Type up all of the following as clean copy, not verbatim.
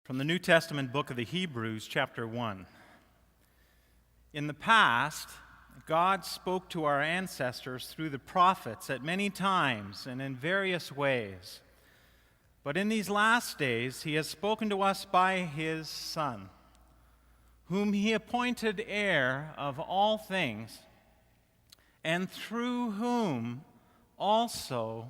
From the New Testament book of the Hebrews, chapter 1. In the past, God spoke to our ancestors through the prophets at many times and in various ways. But in these last days, he has spoken to us by his Son, whom he appointed heir of all things, and through whom also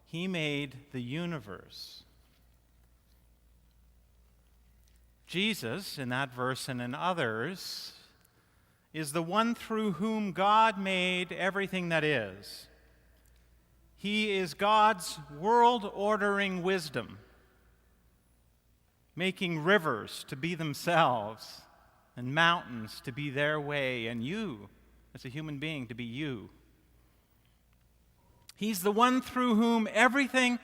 he made the universe. Jesus, in that verse and in others, is the one through whom God made everything that is. He is God's world-ordering wisdom, making rivers to be themselves and mountains to be their way, and you, as a human being, to be you. He's the one through whom everything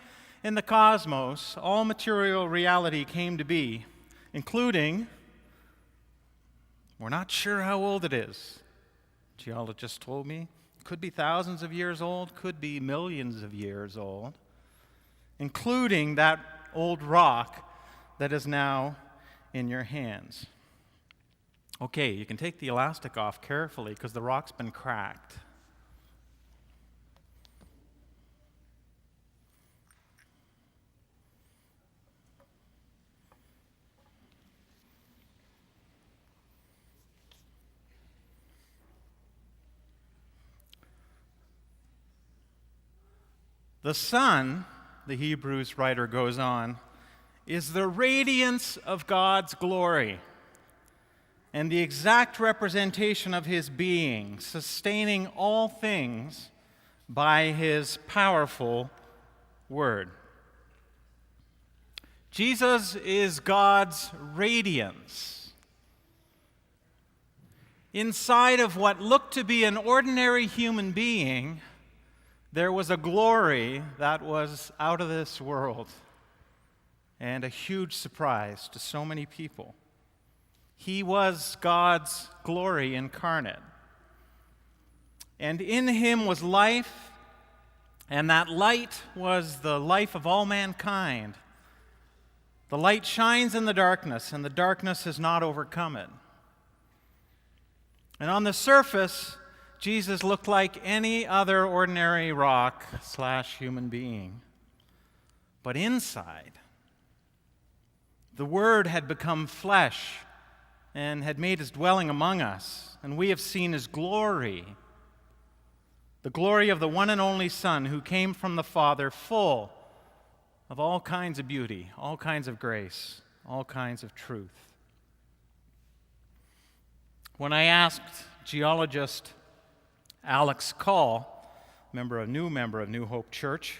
in the cosmos, all material reality, came to be, including, we're not sure how old it is. Geologists told me. Could be thousands of years old, could be millions of years old, including that old rock that is now in your hands. Okay, you can take the elastic off carefully because the rock's been cracked. The sun, the Hebrews writer goes on, is the radiance of God's glory and the exact representation of his being, sustaining all things by his powerful word. Jesus is God's radiance. Inside of what looked to be an ordinary human being, there was a glory that was out of this world and a huge surprise to so many people. He was God's glory incarnate. And in him was life, and that light was the life of all mankind. The light shines in the darkness, and the darkness has not overcome it. And on the surface, Jesus looked like any other ordinary rock/human being. But inside, the Word had become flesh and had made his dwelling among us, and we have seen his glory, the glory of the one and only Son who came from the Father, full of all kinds of beauty, all kinds of grace, all kinds of truth. When I asked geologist Alex Call, new member of New Hope Church,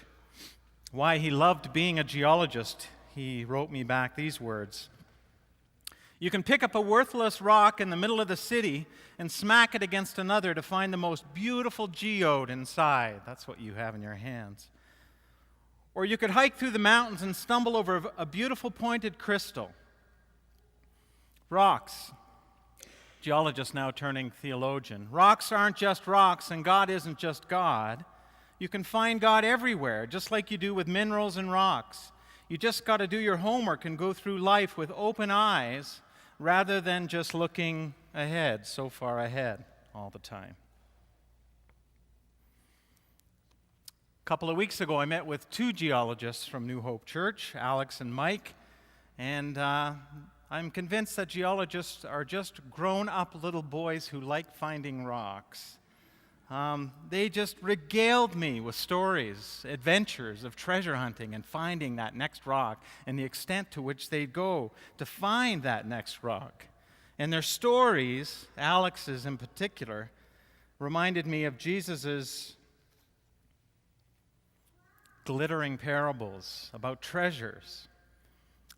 why he loved being a geologist, he wrote me back these words: "You can pick up a worthless rock in the middle of the city and smack it against another to find the most beautiful geode inside." That's what you have in your hands. "Or you could hike through the mountains and stumble over a beautiful pointed crystal." Rocks. Geologist now turning theologian. Rocks aren't just rocks, and God isn't just God. You can find God everywhere, just like you do with minerals and rocks. You just got to do your homework and go through life with open eyes rather than just looking ahead, so far ahead all the time. A couple of weeks ago, I met with two geologists from New Hope Church, Alex and Mike, and I'm convinced that geologists are just grown-up little boys who like finding rocks. They just regaled me with stories, adventures of treasure hunting and finding that next rock and the extent to which they go to find that next rock. And their stories, Alex's in particular, reminded me of Jesus's glittering parables about treasures.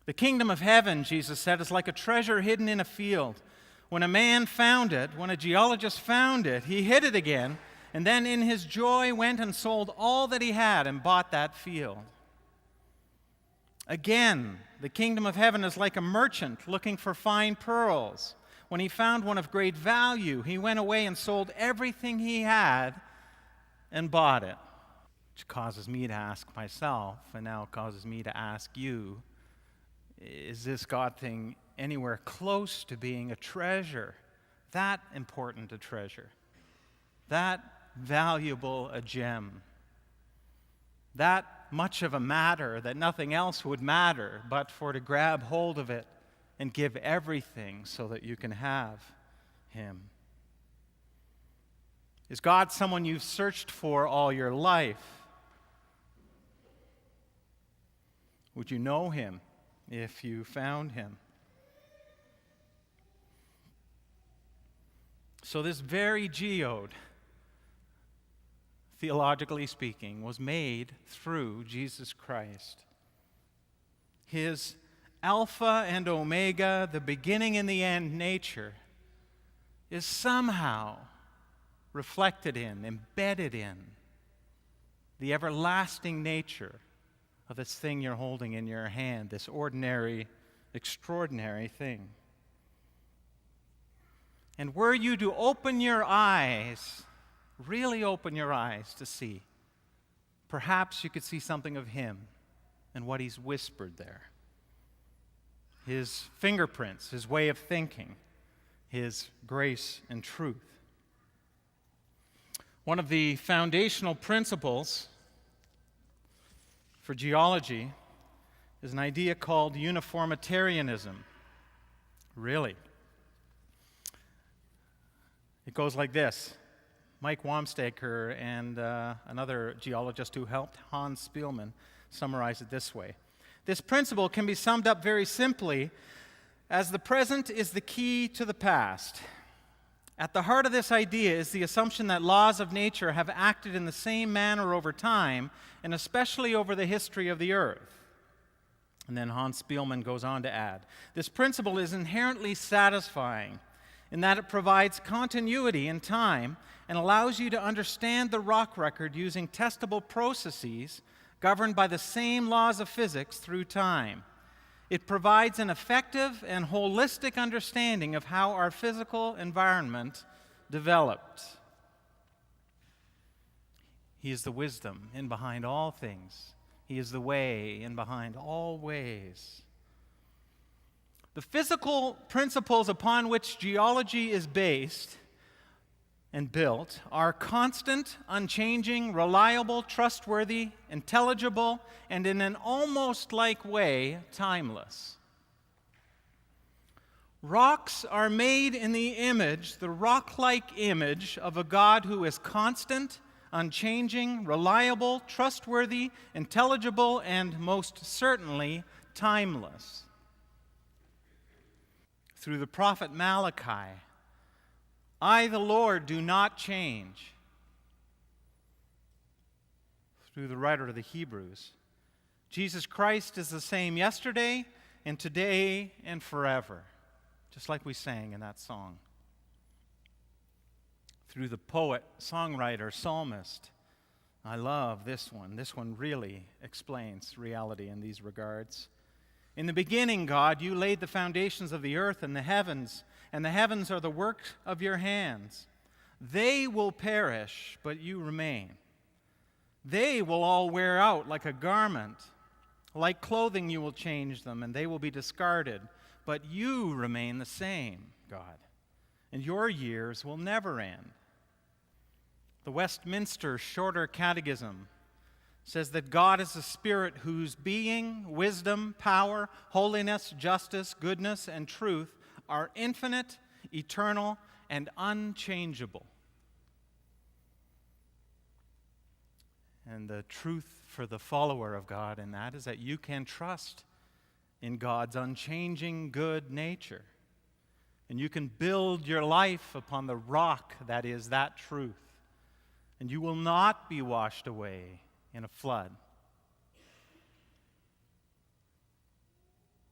The kingdom of heaven, Jesus said, is like a treasure hidden in a field. When a man found it, when a geologist found it, he hid it again, and then in his joy went and sold all that he had and bought that field. Again, the kingdom of heaven is like a merchant looking for fine pearls. When he found one of great value, he went away and sold everything he had and bought it. Which causes me to ask myself, and now causes me to ask you, is this God thing anywhere close to being a treasure, that important a treasure, that valuable a gem, that much of a matter that nothing else would matter but for to grab hold of it and give everything so that you can have Him? Is God someone you've searched for all your life? Would you know Him if you found Him? So this very geode, theologically speaking, was made through Jesus Christ. His Alpha and Omega, the beginning and the end nature, is somehow reflected in, embedded in the everlasting nature of this thing you're holding in your hand, this ordinary, extraordinary thing. And were you to open your eyes, really open your eyes to see, perhaps you could see something of Him and what He's whispered there. His fingerprints, His way of thinking, His grace and truth. One of the foundational principles for geology is an idea called uniformitarianism. Really. It goes like this. Mike Wamsteeker and another geologist who helped, Hans Spielmann, summarize it this way. This principle can be summed up very simply as the present is the key to the past. At the heart of this idea is the assumption that laws of nature have acted in the same manner over time, and especially over the history of the earth. And then Hans Spielmann goes on to add, this principle is inherently satisfying in that it provides continuity in time and allows you to understand the rock record using testable processes governed by the same laws of physics through time. It provides an effective and holistic understanding of how our physical environment developed. He is the wisdom in behind all things. He is the way in behind all ways. The physical principles upon which geology is based and built are constant, unchanging, reliable, trustworthy, intelligible, and in an almost like way, timeless. Rocks are made in the image, the rock-like image of a God who is constant, unchanging, reliable, trustworthy, intelligible, and most certainly timeless. Through the prophet Malachi, I, the Lord, do not change. Through the writer of the Hebrews, Jesus Christ is the same yesterday and today and forever, just like we sang in that song. Through the poet, songwriter, psalmist, I love this one. This one really explains reality in these regards. In the beginning, God, you laid the foundations of the earth and the heavens are the work of your hands. They will perish, but you remain. They will all wear out like a garment. Like clothing you will change them, and they will be discarded. But you remain the same, God, and your years will never end. The Westminster Shorter Catechism says that God is a spirit whose being, wisdom, power, holiness, justice, goodness, and truth are infinite, eternal, and unchangeable. And the truth for the follower of God in that is that you can trust in God's unchanging good nature. And you can build your life upon the rock that is that truth. And you will not be washed away in a flood.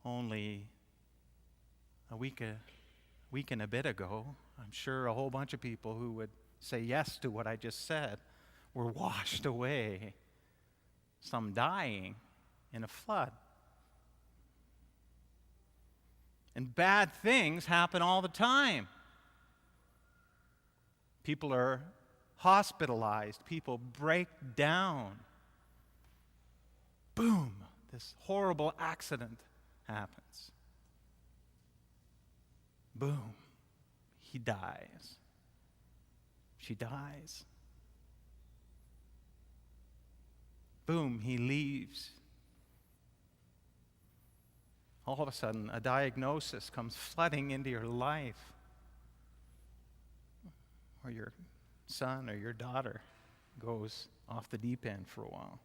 Only a week and a bit ago, I'm sure a whole bunch of people who would say yes to what I just said were washed away, some dying in a flood. And bad things happen all the time. People are hospitalized. People break down. Boom, this horrible accident happens. Boom. He dies. She dies. Boom, he leaves. All of a sudden, a diagnosis comes flooding into your life, or your son or your daughter goes off the deep end for a while.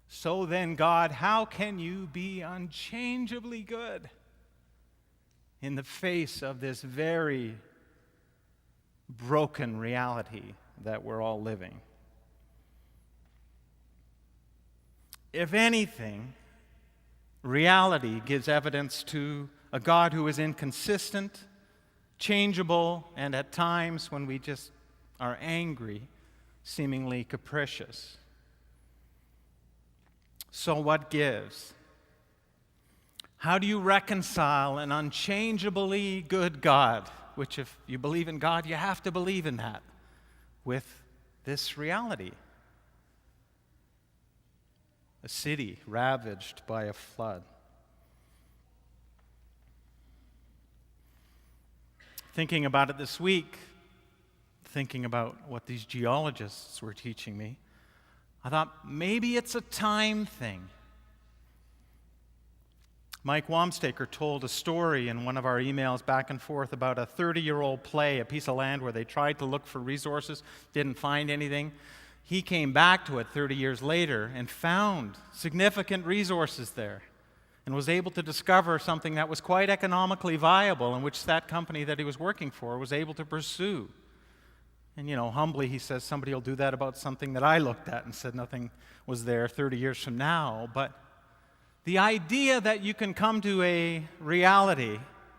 So then, God, how can you be unchangeably good in the face of this very broken reality that we're all living? If anything, reality gives evidence to a God who is inconsistent, changeable, and at times, when we just are angry, seemingly capricious. So what gives? How do you reconcile an unchangeably good God, which if you believe in God, you have to believe in that, with this reality? A city ravaged by a flood. Thinking about it this week, thinking about what these geologists were teaching me, I thought maybe it's a time thing. Mike Wamsteeker told a story in one of our emails back and forth about a 30-year-old play, a piece of land where they tried to look for resources, didn't find anything. He came back to it 30 years later and found significant resources there and was able to discover something that was quite economically viable and which that company that he was working for was able to pursue. And, humbly he says, somebody will do that about something that I looked at and said nothing was there 30 years from now. But the idea that you can come to a reality,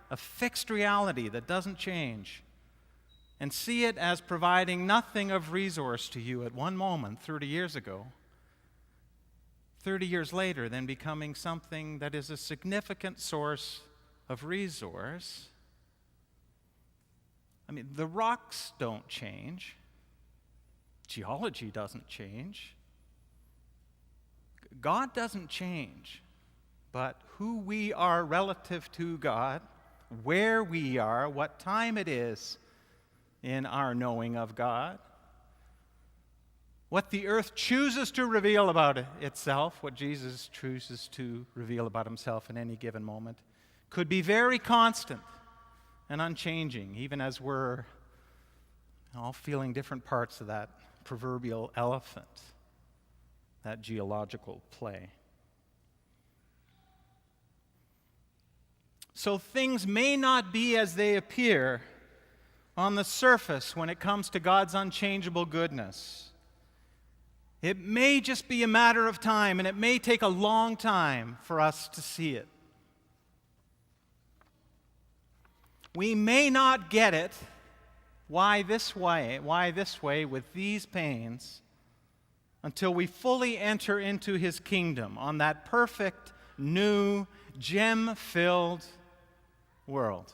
a fixed reality that doesn't change, and see it as providing nothing of resource to you at one moment 30 years ago, 30 years later then becoming something that is a significant source of resource. I mean, the rocks don't change. Geology doesn't change. God doesn't change. But who we are relative to God, where we are, what time it is in our knowing of God, what the earth chooses to reveal about itself, what Jesus chooses to reveal about himself in any given moment, could be very constant and unchanging, even as we're all feeling different parts of that proverbial elephant, that geological play. So things may not be as they appear on the surface when it comes to God's unchangeable goodness. It may just be a matter of time, and it may take a long time for us to see it. We may not get it, why this way with these pains, until we fully enter into his kingdom on that perfect, new, gem-filled world.